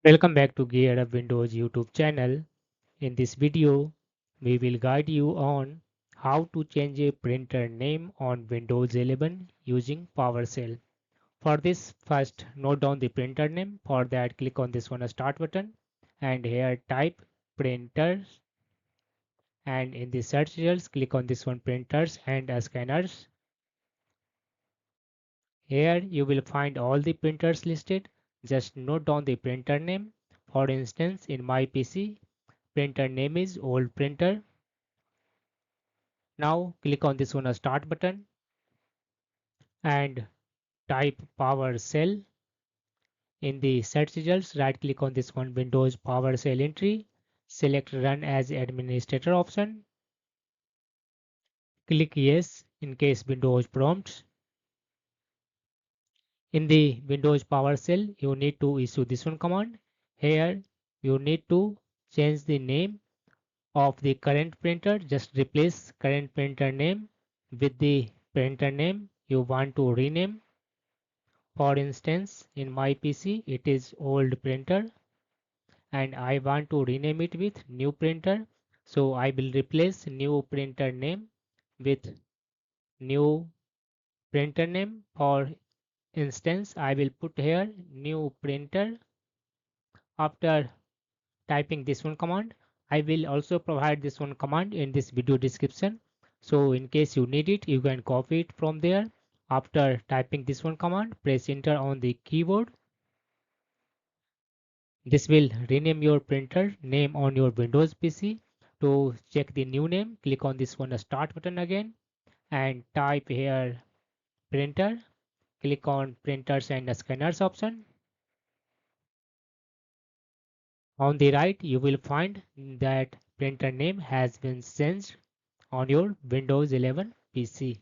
Welcome back to Gear Up Windows YouTube channel. In this video, we will guide you on how to change a printer name on Windows 11 using PowerShell. For this, first note down the printer name. For that, click on this one Start button and here type printers, and in the search results click on this one printers and scanners. Here you will find all the printers listed. Just note down the printer name. For instance, in my PC, printer name is old printer. Now click on this one Start button and type PowerShell. In the search results, right click on this one Windows PowerShell entry. Select Run as Administrator option. Click Yes in case Windows prompts. In the Windows PowerShell, you need to issue this one command. Here you need to change the name of the current printer. Just replace current printer name with the printer name you want to rename. For instance, in my PC it is old printer and I want to rename it with new printer. So I will replace new printer name with new printer name. For instance, I will put here new printer. After typing this one command, I will also provide this one command in this video description. So in case you need it, you can copy it from there. After typing this one command, press enter on the keyboard. This will rename your printer name on your Windows PC. To check the new name, click on this one Start button again and type here printer. Click on printers and scanners option. On the right, you will find that printer name has been changed on your Windows 11 PC.